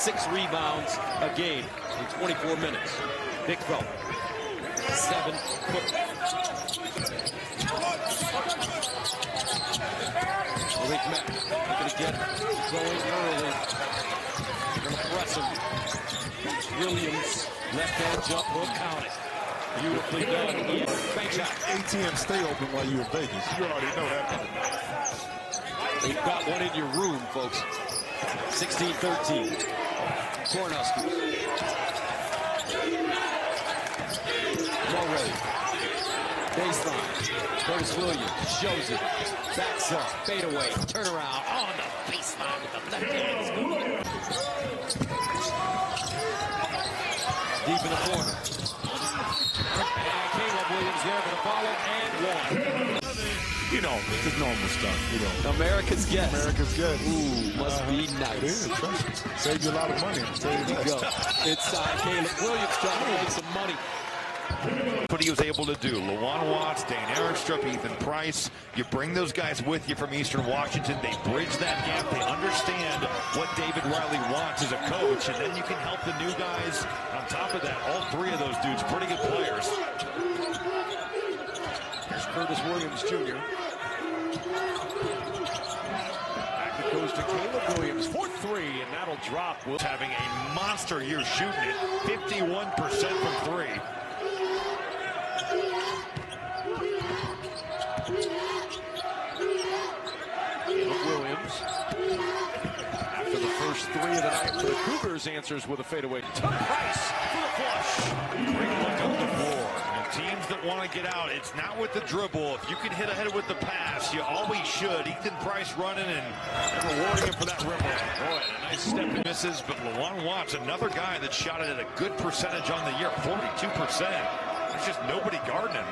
6 rebounds a game in 24 minutes. Big fella. 7 foot. Malik Mack going to get it. Going early. Going to press him. Williams, left-hand jump hook, count it. Beautifully done. Bank shot. ATM stay open while you're in Vegas. You already know that. You've got one in your room, folks. 16-13. Cornhuskers. Already. Baseline. Curtis Williams shows it. Backs up. Fade away. Turn around. On the baseline with the left hand. Deep in the corner. And Caleb Williams there for the follow and one. You know, it's just normal stuff. You know, America's guess. America's guess. Ooh, must be nice. It is. Trust me. Saves you a lot of money. There you go. Inside, Caleb Williams trying to make some money. What he was able to do. Lawan Watts, Dane Airstrup, Ethan Price. You bring those guys with you from Eastern Washington. They bridge that gap. They understand what David Riley wants as a coach, and then you can help the new guys. On top of that, all 3 of those dudes, pretty good players. Here's Curtis Williams Jr. Back it goes to Caleb Williams for 3, and that'll drop. Having a monster year shooting it, 51% from 3. Caleb Williams, after the first 3 of the night for the Cougars, answers with a fadeaway to Price for the flush. Great look up the floor. And teams that want to get out, it's not with the dribble. If you can hit ahead with the pass, you always should. Ethan Price running and rewarding him for that rim run. Boy, a nice step in. Misses, but Lawan Watts, another guy that shot it at a good percentage on the year, 42%. There's just nobody guarding him.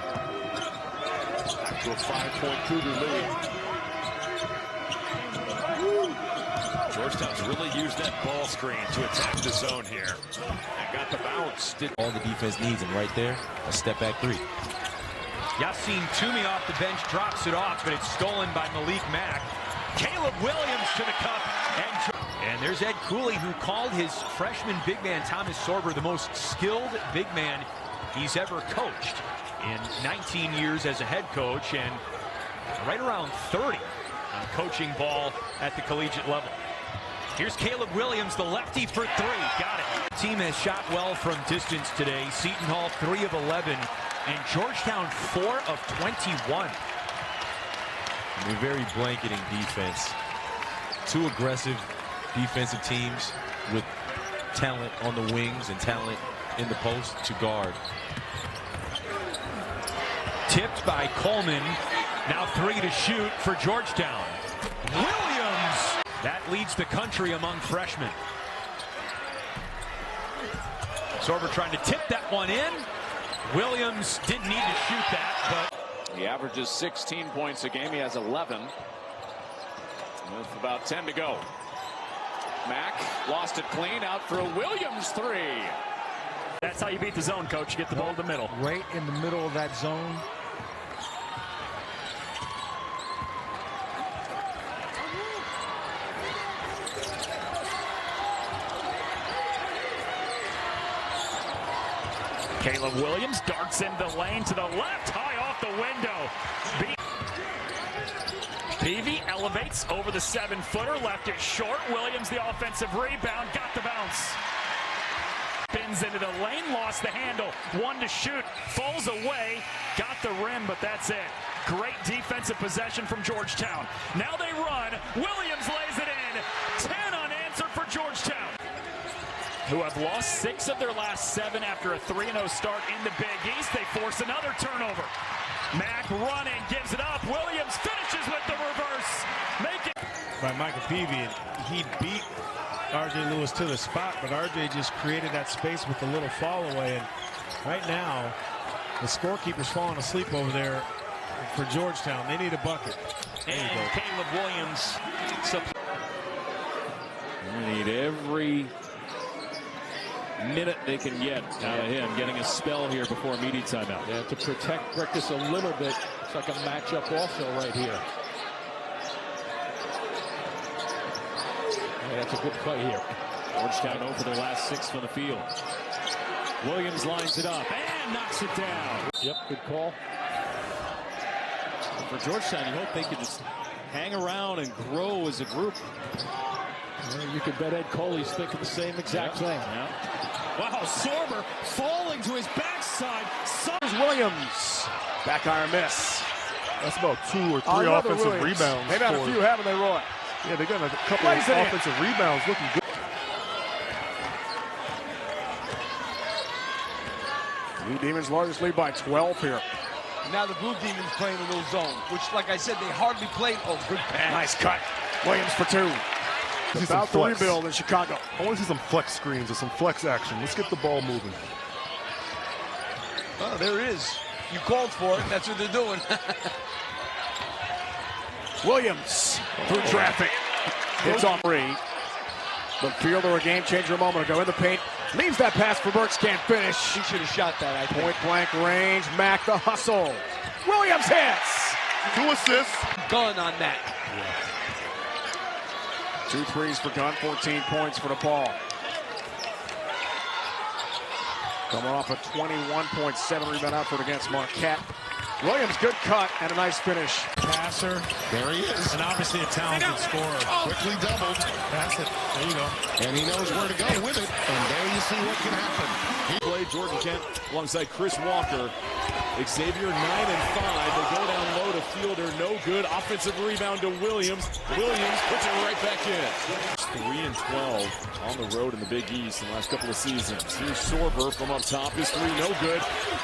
Back to a 5-point Cougar lead. Georgetown's really used that ball screen to attack the zone here. And got the bounce. All the defense needs, and right there, a step back 3. Yassine Toomey off the bench drops it off, but it's stolen by Malik Mack. Caleb Williams to the cup, and there's Ed Cooley, who called his freshman big man Thomas Sorber the most skilled big man he's ever coached in 19 years as a head coach, and right around 30 on coaching ball at the collegiate level. Here's Caleb Williams, the lefty for 3. Got it. Team has shot well from distance today. Seton Hall 3 of 11, and Georgetown 4 of 21. I mean, very blanketing defense. 2 aggressive defensive teams with talent on the wings and talent in the post to guard. Tipped by Coleman. Now 3 to shoot for Georgetown. Williams! That leads the country among freshmen. Sorber trying to tip that one in. Williams didn't need to shoot that, but He averages 16 points a game. He has 11 with about 10 to go. Mack lost it clean, out for a Williams 3. that's how you beat the zone, coach. You get the ball to the middle. Right in the middle of that zone. Caleb Williams darts into the lane to the left, high off the window. Peavy elevates over the 7-footer, left it short. Williams, the offensive rebound, got the bounce. Spins into the lane, lost the handle. 1 to shoot, falls away, got the rim, but that's it. Great defensive possession from Georgetown. Now they run. Williams lays it in. 10 unanswered for Georgetown, who have lost 6 of their last 7 after a 3-0 start in the Big East. They force another turnover. Mack running, gives it up. Williams finishes with the reverse. Make it. By Michael Peavy, and he beat R.J. Lewis to the spot, but R.J. just created that space with a little fall away. And right now, the scorekeeper's falling asleep over there for Georgetown. They need a bucket. And Caleb Williams. They need every minute they can get out of him, getting a spell here before immediate timeout. Yeah, to protect Brickus a little bit. It's like a matchup also right here. Yeah, that's a good play here. Georgetown over their last 6 from the field. Williams lines it up and knocks it down. Yep, good call. For Georgetown, you hope they could just hang around and grow as a group. Well, you can bet Ed Coley's thinking the same exact thing. Yeah. Wow, Sorber falling to his backside. Williams. Back iron miss. That's about 2 or 3 offensive rebounds. They've had a few, haven't they, Roy? Yeah, they got a couple of offensive rebounds looking good. Blue Demons largest lead by 12 here. Now the Blue Demons playing a little zone, which, like I said, they hardly played. Oh, good pass. Nice cut. Williams for 2. About to rebuild in Chicago. I want to see some flex screens or some flex action. Let's get the ball moving. Oh, there it is. You called for it. That's what they're doing. Williams through traffic. Hits on 3. The fielder, a game changer a moment ago in the paint. Leaves that pass for Burks, can't finish. He should have shot that, I think. Point blank range. Mack the hustle. Williams hits. 2 assists. Gun on that. 2 threes for Gunn, 14 points for DePaul. Coming off a 21.7 rebound effort against Marquette. Williams, good cut and a nice finish. Passer. There he is. And obviously a talented scorer. Quickly doubled. Pass it. There you go. And he knows where to go with it. And there you see what can happen. He played Jordan Kent alongside Chris Walker. Xavier 9 and 5. They go down low to Fielder. No good. Offensive rebound to Williams. Williams puts it right back in. 3 and 12 on the road in the Big East in the last couple of seasons. Here's Sorber from up top. His 3 no good.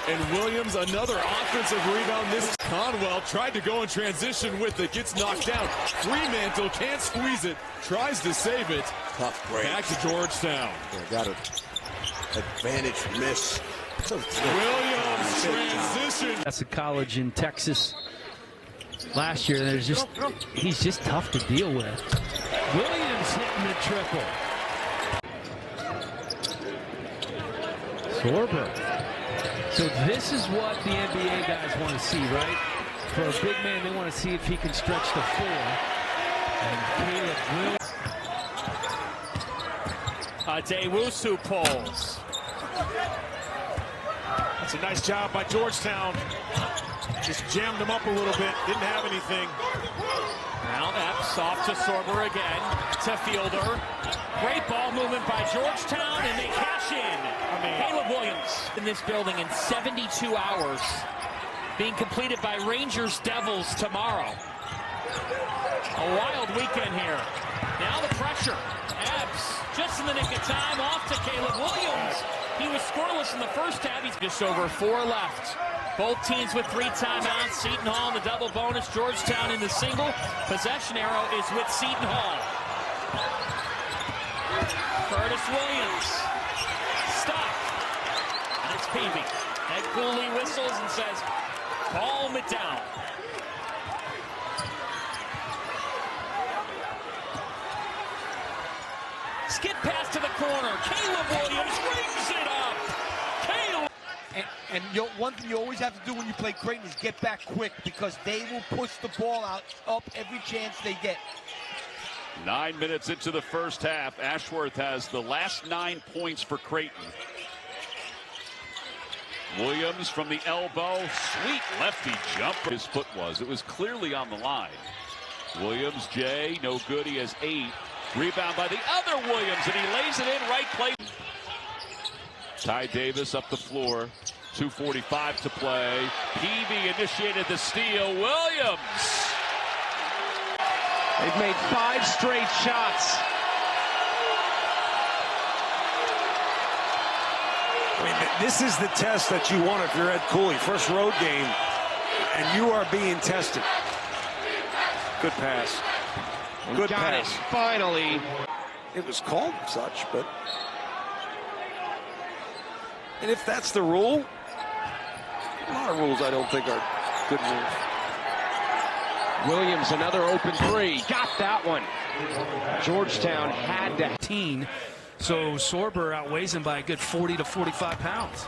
And Williams another offensive rebound. This Conwell tried to go in transition with it. Gets knocked down. Fremantle can't squeeze it. Tries to save it. Tough break. Back to Georgetown. Got an advantage miss. Williams transition. That's a college in Texas last year. He's just tough to deal with. Williams hitting the triple. Sorber. So this is what the NBA guys want to see, right? For a big man, they want to see if he can stretch the floor. And Caleb Williams. Dewusu pulls. That's a nice job by Georgetown. Just jammed him up a little bit. Didn't have anything. Now Epps off to Sorber again. To Fielder. Great ball movement by Georgetown, and they cash in. Caleb Williams in this building in 72 hours. Being completed by Rangers Devils tomorrow. A wild weekend here. Now the pressure. Epps just in the nick of time off to Caleb Williams. He was scoreless in the first half. He's just over 4 left. Both teams with 3 timeouts. Seton Hall in the double bonus. Georgetown in the single. Possession arrow is with Seton Hall. Curtis Williams. Stop. And it's Peavy. Ed Cooley whistles and says, calm it down. Skip pass to the corner. Caleb Williams rings it up. Caleb. And one thing you always have to do when you play Creighton is get back quick, because they will push the ball up every chance they get. 9 minutes into the first half. Ashworth has the last 9 points for Creighton. Williams from the elbow. Sweet lefty jumper. His foot was. It was clearly on the line. Williams, Jay, no good. He has 8. Rebound by the other Williams, and he lays it in right place. Ty Davis up the floor. 2:45 to play. Peavy initiated the steal. Williams. They've made 5 straight shots. I mean, this is the test that you want if you're Ed Cooley. First road game, and you are being tested. Good pass. Good pass. Finally. It was called such, but... And if that's the rule, a lot of rules I don't think are good rules. Williams, another open 3. Got that one. Georgetown had to. So Sorber outweighs him by a good 40 to 45 pounds.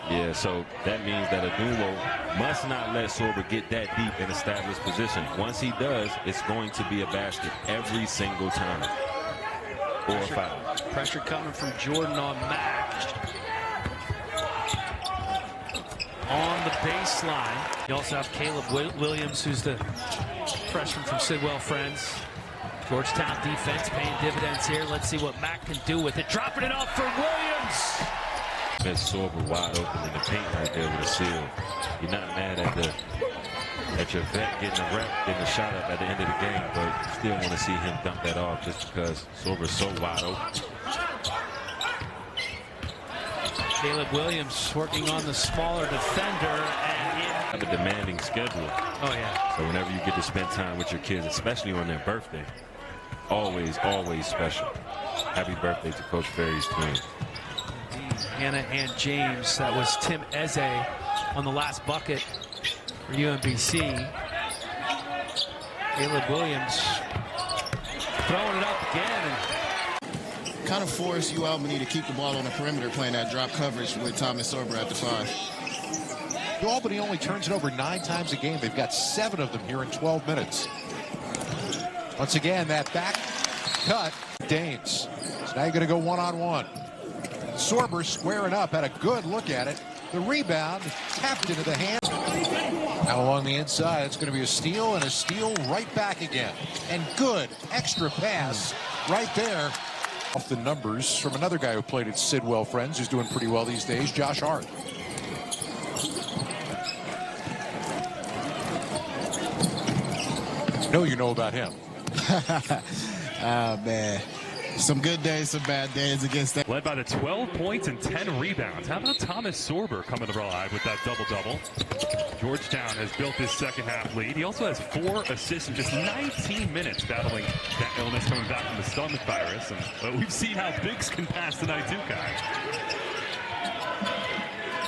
Yeah, so that means that Adulo must not let Sorber get that deep in established position. Once he does, it's going to be a basket every single time. Or a foul. Pressure coming from Jordan on Mack. On the baseline. You also have Caleb Williams, who's the freshman from Sidwell Friends. Georgetown defense paying dividends here. Let's see what Mack can do with it. Dropping it off for Williams. Best Sorber wide open in the paint right there with a seal. You're not mad at your vet getting a rep, getting a shot up at the end of the game, but you still want to see him dump that off just because Sorber's so wide open. Caleb Williams working on the smaller defender and Have a demanding schedule. Oh yeah. So whenever you get to spend time with your kids, especially on their birthday, always special. Happy birthday to Coach Ferry's twins. Hannah and James. That was Tim Eze on the last bucket for UMBC. Caleb Williams throwing it up again. Kind of force you out, Manny, to keep the ball on the perimeter playing that drop coverage with Thomas Sorber at the 5. Albany only turns it over 9 times a game. They've got 7 of them here in 12 minutes. Once again, that back cut, Danes. So now you're going to go one-on-one. Sorber squaring up, had a good look at it. The rebound tapped into the hand. Now along the inside, it's going to be a steal and a steal right back again. And good extra pass right there. Off the numbers from another guy who played at Sidwell Friends, who's doing pretty well these days, Josh Hart. You know about him. Oh, man. Some good days, some bad days against that. Led by the 12 points and 10 rebounds. How about Thomas Sorber coming alive with that double-double? Georgetown has built his second-half lead. He also has 4 assists in just 19 minutes battling that illness coming back from the stomach virus. And we've seen how bigs can pass tonight, too, Kai.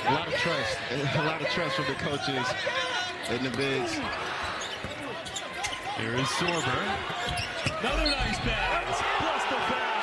A lot of trust. A lot of trust from the coaches and the bigs. Here is Sorber. Another nice pass. Plus the foul.